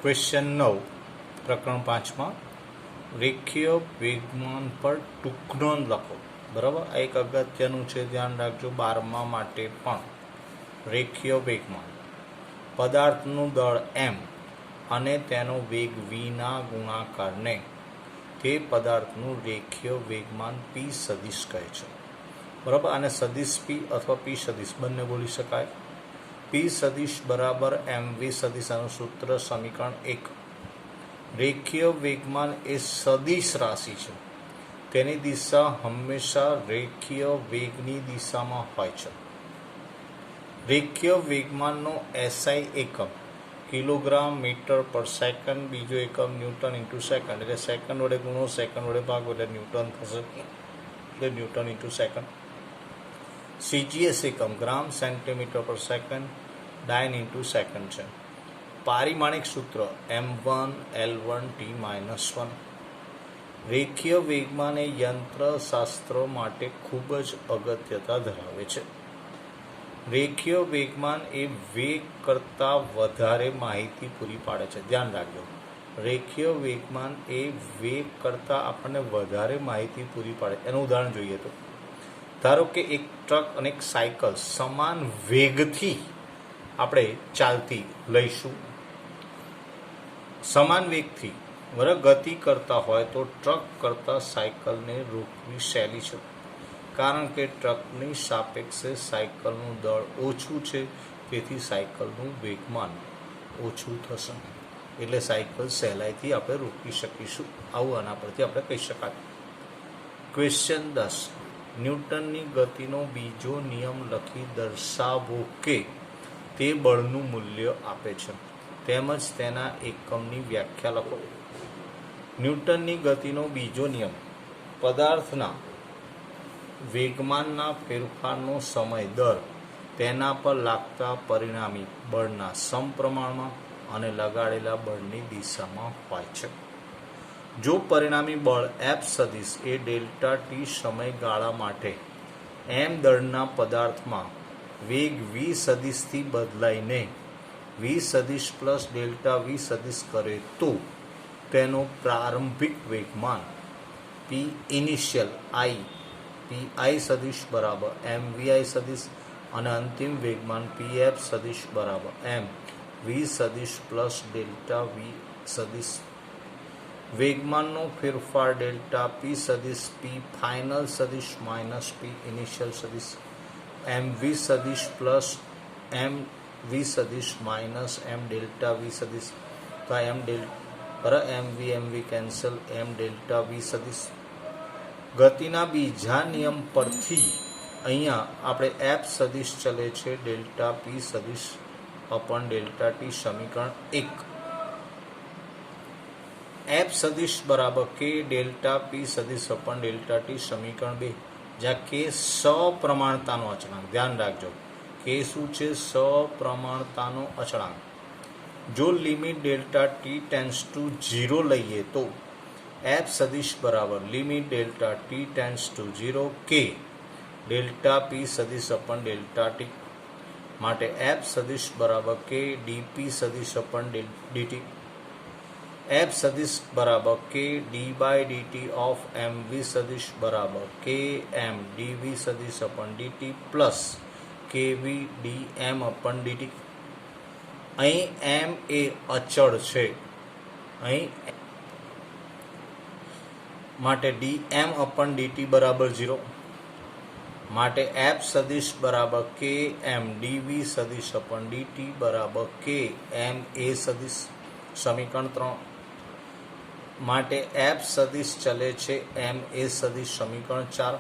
Question 9 प्रकरण 5 में रेखीय वेगमान पर टूंक नोंध लखो। बराबर, आ एक अगत्यनुं छे, ध्यान राखजो। 12मा माटे पण रेखीय वेगमान पदार्थनुं दळ m अने तेनो वेग v ना गुणाकारने ते पदार्थनुं रेखीय वेगमान p सदिश कहे छे। बराबर, आने सदिश p अथवा p सदिश बंने बोली शकाय। p सदिश बराबर mv सदिश आनुं सूत्र समीकरण 1। रेखीय वेगमान ए सदिश राशि छे, तेनी दिशा हमेशा रेखीय वेगनी दिशामां होय छे। रेखीय वेगमाननो SI एकम किलोग्राम मीटर पर सेकंड, बीजो एकम न्यूटन इंटू सेकंड, एटले सेकंड वडे गुणो, सेकंड वडे भागो एटले न्यूटन थशे, एटले न्यूटन इंटू सेकंड। CGS एकम ग्राम सेंटीमीटर पर सेकंड, डायन इंटू सेकंड है। पारिमाणिक सूत्र m1 L1 T-1। रेखीय वेगमान यंत्र शास्त्र माटे खूब ज अगत्यता धरावे छे। रेखीय वेगमान ए वेग करता वधारे माहिती पूरी पाड़े छे। ध्यान राखजो, रेखीय वेगमान ए वेग करता आपने वधारे माहिती पूरी पाड़े। एनुं उदाहरण जोईए तो धारो के एक ट्रक अने एक साइकल समान वेगथी आपणे चालती लईशुं, समान वेगथी बराबर गति करता होय तो ट्रक करता साइकल ने रोकवी सहेली छे, कारण के ट्रकनी सापेक्षे साइकलनुं दळ ओछुं छे, तेथी साइकलनुं वेगमान ओछुं थशे, एटले साइकल सहेलाईथी आपणे रोकी शकीशुं। आवुं आना परथी आपणे कही शकाय। क्वेश्चन 10 न्यूटननी गतिनो बीजो नियम लखी दर्शावो के ते बळनुं मूल्य आपे छे, तेमज तेना एकमनी व्याख्या लखो। न्यूटननी गतिनो बीजो नियम पदार्थना वेगमानना फेरफारनो समय दर तेना पर लागता परिणामी बळना समप्रमाणमां अने लगाडेला बळनी दिशामां होय छे। जो परिणामी बळ F सदिश ए डेल्टा टी समयगाळा माटे m दळना पदार्थमां वेग v सदिश थी बदलाईने v सदिश प्लस डेल्टा v सदिश करे तो तेनो प्रारंभिक वेगमान p इनिशियल i pi सदिश बराबर mvi सदिश अने अंतिम वेगमान pf सदिश बराबर m v सदिश प्लस डेल्टा v सदिश। वेगमाननो फेरफार डेल्टा p सदिश p फाइनल सदिश माइनस p इनिशियल सदिश m v सदिश प्लस m v सदिश माइनस m डेल्टा v सदिश का m v cancel m delta v सदिश। गतिना बीजा नियम परथी अहींया आपणे f सदिश चले छे डेल्टा p सदिश अपन डेल्टा t समीकरण 1। f सदिश बराबर k डेल्टा p सदिश अपन डेल्टा t समीकरण 2, ज्यां k सप्रमाणतानो अचळांक। ध्यान राखजो, k शुं छे? सप्रमाणतानो अचळांक। जो limit delta t tends to 0 लईए तो f सदिश बराबर limit delta t tends to 0 k delta p सदिश अपन डेल्टा t माटे f सदिश बराबर k dp सदिश अपन dt। f सदिश बराबर k d by dt of mv सदिश बराबर k m dv सदिश अपन dt प्लस kv dm अपन dt। अहीं m ए अचळ छे, अहीं माटे dm अपन dt बराबर 0, माटे f सदिश बराबर k m dv सदिश अपन dt बराबर k m a सदिश। समीकरण 3 माटे f सदिश चले छे m a सदिश। समीकरण 4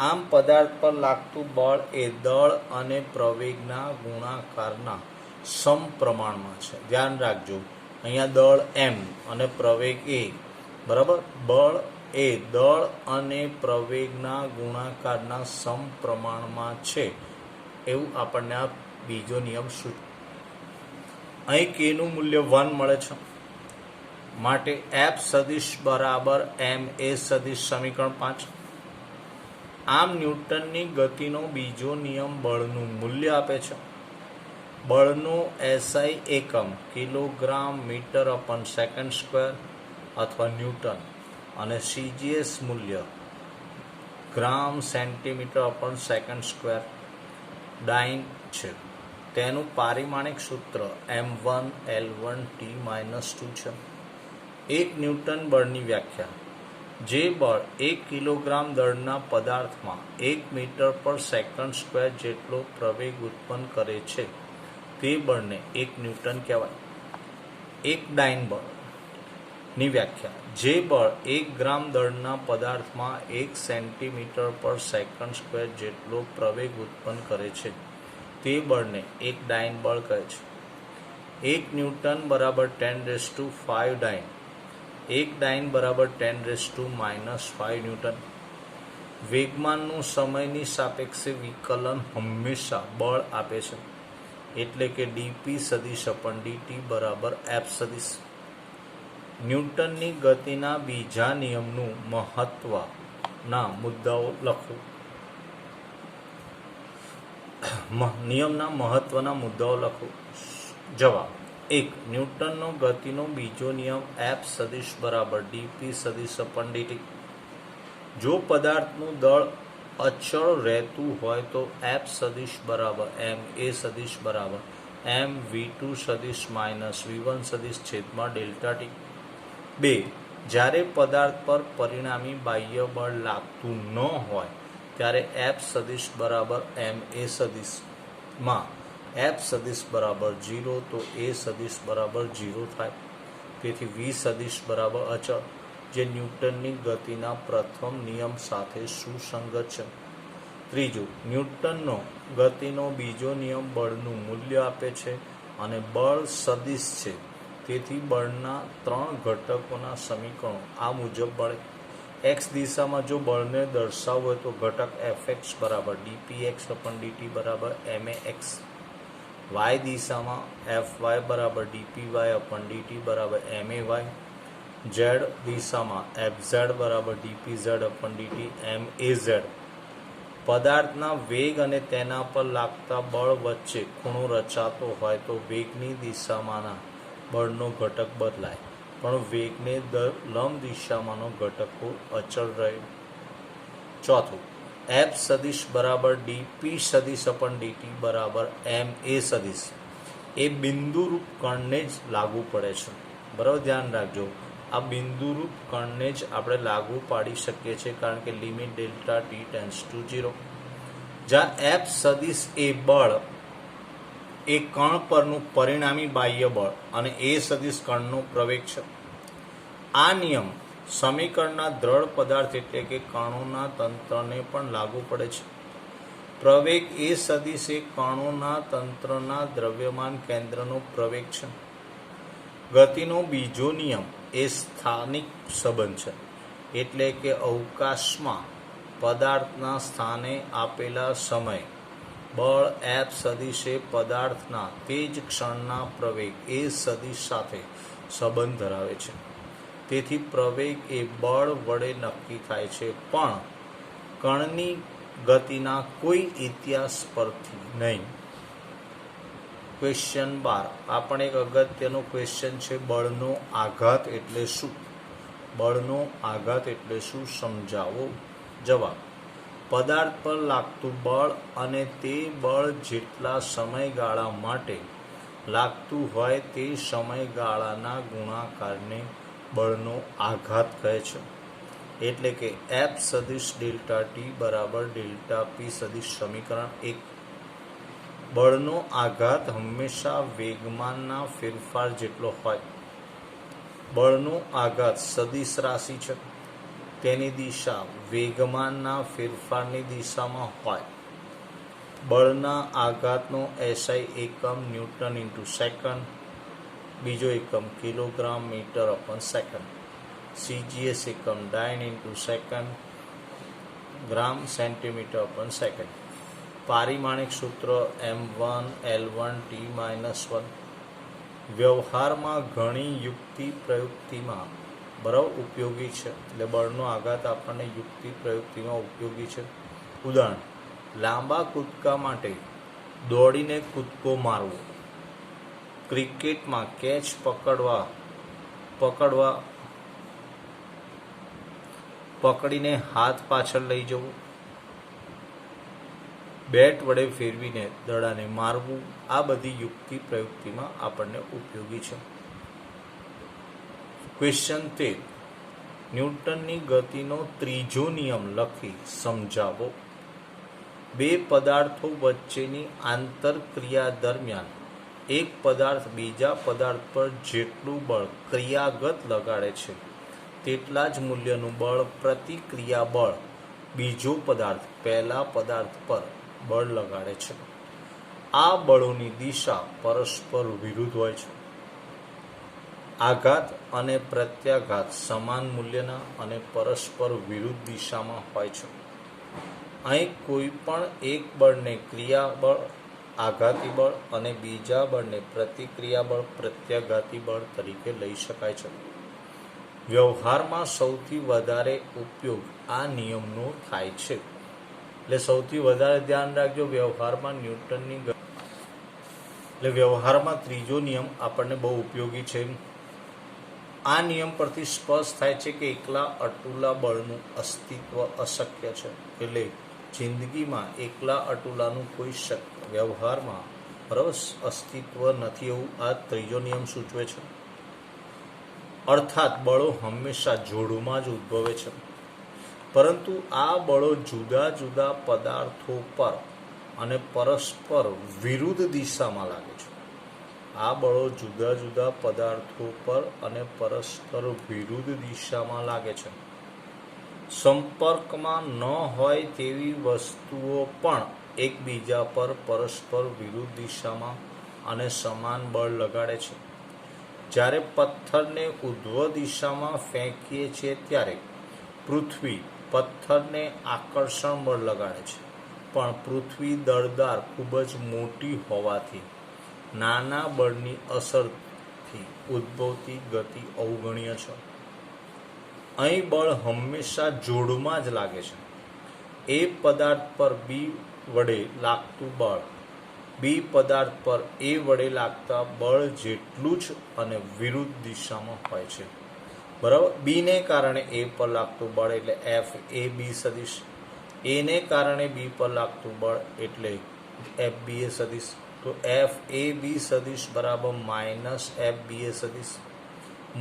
आम पदार्थ पर लागतुं बळ ए दळ अने प्रवेगना गुणाकारना समप्रमाणमां छे। ध्यान राखजो, अहींया दळ m अने प्रवेग a बराबर, बळ ए दळ अने प्रवेगना गुणाकारना समप्रमाणमां छे एवुं आपणने आ बीजो नियम सूचवे। अहीं k नुं मूल्य 1 मळे छे, माटे f सदिश बराबर m a सदिश। समीकरण 5 आम न्यूटननी गतिनो बीजो नियम बळनुं मूल्य आपे छे। બળનો એસઆઈ એકમ kilogram metre upon second square અથવા ન્યૂટન અને સીજીએસ મૂલ્ય ગ્રામ સેન્ટીમીટર અપન સેકન્ડ સ્ક્વેર ડાઇન છે. તેનું પારિમાણિક સૂત્ર m1L1T-2 છે. 1 ન્યૂટન બળની વ્યાખ્યા: જે બળ 1 કિલોગ્રામ દળના પદાર્થમાં 1 મીટર પર સેકન્ડ સ્ક્વેર જેટલો પ્રવેગ ઉત્પન્ન કરે છે તે બળને 1 ન્યૂટન કહેવાય. 1 ડાઇન બળની વ્યાખ્યા: જે બળ 1 ગ્રામ દળના પદાર્થમાં 1 સેન્ટીમીટર પર સેકન્ડ સ્ક્વેર જેટલો પ્રવેગ ઉત્પન્ન કરે છે તે બળને 1 ડાઇન બળ કહે છે. 1 ન્યૂટન બરાબર 10⁵ ડાઇન. 1 ડાઇન બરાબર 10⁻⁵ ન્યૂટન. વેગમાનનું સમયની સાપેક્ષે વિકલન હંમેશા બળ આપે છે, એટલે કે ડીપી સદિશ અપન ડીટી બરાબર એફ સદિશ. ન્યૂટનની ગતિના બીજા નિયમનું મહત્વના મુદ્દાઓ લખો. નિયમના મહત્વના મુદ્દાઓ લખો. જવાબ: 1. ન્યૂટનનો ગતિનો બીજો નિયમ એફ સદિશ બરાબર ડીપી સદિશ અપન ડીટી. જો પદાર્થનું દળ અચળ રહેતું હોય તો એફ સદિશ બરાબર એમ એ સદિશ બરાબર એમ v2 સદિશ માઇનસ v1 સદિશ છેદમાં ડેલ્ટા ટી. 2. જ્યારે પદાર્થ પર પરિણામી બાહ્ય બળ લાગતું ન હોય ત્યારે એફ સદિશ બરાબર એમ એ સદિશમાં એફ સદિશ બરાબર 0 તો એ સદિશ બરાબર 0 થાય. તેથી વી સદિશ બરાબર અચળ, જે ન્યૂટનની ગતિના પ્રથમ નિયમ સાથે સુસંગત છે. 3. ન્યૂટનનો ગતિનો બીજો નિયમ બળનું મૂલ્ય આપે છે અને બળ સદિશ છે, તેથી બળના 3 ઘટકોના સમીકરણો આ મુજબ મળે. એક્સ દિશામાં જો બળને દર્શાવવું હોય તો ઘટક એફએક્સ બરાબર ડીપીએક્સ અપન ડીટી બરાબર એમએએક્સ. વાય દિશામાં એફવાય બરાબર ડીપીવાય અપન ડીટી બરાબર એમએવાય. ઝેડ દિશામાં એફઝેડ બરાબર ડીપીઝેડ અપન ડીટી એમએઝેડ. પદાર્થના વેગ અને તેના પર લાગતા બળ વચ્ચે ખૂણો રચાતો હોય તો વેગની દિશામાંના બળનો ઘટક બદલાય, પણ વેગને લંબ દિશામાંનો ઘટકો અચળ રહે. 4. એફ સદિશ બરાબર ડીપી સદિશ અપન ડીટી બરાબર એમ એ સદિશ એ બિંદુરૂપ કણને જ લાગુ પડે છે. બરાબર, ધ્યાન રાખજો, આ બિંદુરૂપ કણને જ આપણે લાગુ પાડી શકીએ છીએ, કારણ કે limit delta T tends to 0. જ્યાં એફ સદિશ એ બળ એ કણ પરનું પરિણામી બાહ્ય બળ અને એ સદિશ કણનો પ્રવેગ છે. આ નિયમ સમીકરણના દ્રઢ પદાર્થ એટલે કે કણોના તંત્રને પણ લાગુ પડે છે. પ્રવેગ એ સદિશ એ કણોના તંત્રના દ્રવ્યમાન કેન્દ્રનો પ્રવેગ છે. ગતિનો બીજો નિયમ એ સ્થાનિક સંબંધ છે, એટલે કે અવકાશમાં પદાર્થના સ્થાને આપેલા સમય બળ એફ સદિશ એ પદાર્થના તે જ ક્ષણના પ્રવેગ એ સદિશ સાથે સંબંધ ધરાવે છે. તેથી પ્રવેગ એ બળ વડે નક્કી થાય છે, પણ કણની ગતિના કોઈ ઇતિહાસ પરથી નહીં. ક્વેશ્ચન 12. આ પણ એક અગત્યનો ક્વેશ્ચન છે. બળનો આઘાત એટલે શું? બળનો આઘાત એટલે શું સમજાવો. જવાબ: પદાર્થ પર લાગતું બળ અને તે બળ જેટલા સમયગાળા માટે લાગતું હોય તે સમયગાળાના ગુણાકારને બળનો આઘાત કહે છે. એટલે કે એફ સદિશ ડેલ્ટા ટી બરાબર ડેલ્ટા પી સદિશ. સમીકરણ 1. બળનો આઘાત હંમેશા વેગમાનના ફેરફાર જેટલો હોય. બળનો આઘાત સદિશ રાશિ છે, તેની દિશા વેગમાનના ફેરફારની દિશામાં હોય. બળના આઘાતનો એસઆઈ એકમ ન્યૂટન ઇન્ટુ સેકન્ડ, બીજો એકમ kilogram metre upon second. CGS એકમ dyne into second, gram centimetre upon second. પારિમાણિક સૂત્ર m1L1T-1. વ્યવહારમાં ઘણી યુક્તિ પ્રયુક્તિમાં બરાબર ઉપયોગી છે, એટલે બળનો આઘાત આપણને યુક્તિ પ્રયુક્તિમાં ઉપયોગી છે. ઉદાહરણ: લાંબા કૂદકા માટે દોડીને કૂદકો મારવો ક્રિકેટમાં કેચ પકડીને હાથ પાછળ લઈ જવું, બેટ વડે ફેરવીને દડાને મારવું, આ બધી યુક્તિ પ્રયુક્તિમાં આપણને ઉપયોગી છે. ક્વેશ્ચન 13. ન્યૂટનની ગતિનો ત્રીજો નિયમ લખી સમજાવો. બે પદાર્થો વચ્ચેની આંતરક્રિયા દરમિયાન એક પદાર્થ બીજા પદાર્થ પર જેટલું બળ ક્રિયાગત લગાડે છે તેટલા જ મૂલ્યનું બળ પ્રતિક્રિયા બળ બીજો પદાર્થ પહેલા પદાર્થ પર બળ લગાડે છે. આ બળોની દિશા પરસ્પર વિરુદ્ધ હોય છે. આઘાત અને પ્રત્યાઘાત સમાન મૂલ્યના અને પરસ્પર વિરુદ્ધ દિશામાં હોય છે. અહીં કોઈ પણ એક બળને ક્રિયાબળ આઘાતી બળ અને બીજા બળને પ્રતિક્રિયા બળ પ્રત્યાઘાતી બળ તરીકે લઈ શકાય છે. વ્યવહારમાં સૌથી વધારે ઉપયોગ આ નિયમનો થાય છે. એટલે સૌથી વધારે ધ્યાન રાખજો વ્યવહારમાં ન્યૂટનની એટલે વ્યવહારમાં ત્રીજો નિયમ આપણને બહુ ઉપયોગી છે. આ નિયમ પરથી સ્પષ્ટ થાય છે કે એકલા અટુલા બળનું અસ્તિત્વ અશક્ય છે. એટલે જિંદગીમાં એકલા અટુલાનું કોઈ વ્યવહારમાં બરાબર અસ્તિત્વ નથી એવું આ ત્રીજો નિયમ સૂચવે છે. અર્થાત બળો હંમેશા જોડમાં જ ઉદ્ભવે છે, પરંતુ આ બળો જુદા જુદા પદાર્થો પર અને પરસ્પર વિરુદ્ધ દિશામાં લાગે છે. આ બળો જુદા જુદા પદાર્થો પર અને પરસ્પર વિરુદ્ધ દિશામાં લાગે છે. સંપર્કમાં ન હોય તેવી વસ્તુઓ પણ એકબીજા પર પરસ્પર વિરુદ્ધ દિશામાં અને સમાન બળ લગાડે છે. જ્યારે પથ્થરને ઉધ્વ દિશામાં ફેંકીએ છીએ ત્યારે પૃથ્વી પથ્થરને આકર્ષણ બળ લગાડે છે, પણ પૃથ્વી દળદાર ખૂબ જ મોટી હોવાથી નાના બળની અસરથી ઉદ્ભવતી ગતિ અવગણ્ય છે. અહીં બળ હંમેશા જોડમાં જ લાગે છે. એ પદાર્થ પર બી વડે લાગતું બળ બી પદાર્થ પર એ વડે લાગતા બળ જેટલું જ અને વિરુદ્ધ દિશામાં હોય છે. બરાબર. બીને કારણે એ પર લાગતું બળ એટલે એફ એ બી સદિશ, એને કારણે બી પર લાગતું બળ એટલે એફ બી એ સદિશ. તો એફ એ બી સદિશ બરાબર માઇનસ એફ બી એ સદિશ.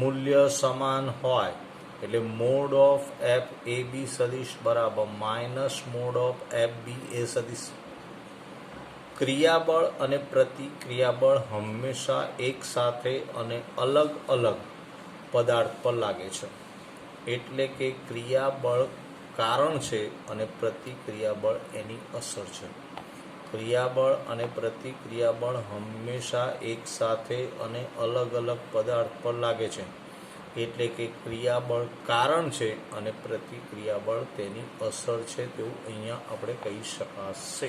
મૂલ્ય સમાન હોય એટલે mod of F A B સદિશ બરાબર minus mod of F B A સદિશ. ક્રિયાબળ અને પ્રતિક્રિયાબળ હંમેશા એક સાથે અને અલગ અલગ પદાર્થ પર લાગે છે. એટલે કે ક્રિયાબળ કારણ છે અને પ્રતિક્રિયાબળ એની અસર છે. ક્રિયાબળ અને પ્રતિક્રિયાબળ હંમેશા એક સાથે અને અલગ અલગ પદાર્થ પર લાગે છે. એટલે કે ક્રિયાબળ કારણ છે અને પ્રતિક્રિયાબળ તેની અસર છે તેવું અહીંયા આપણે કહી શકાશે.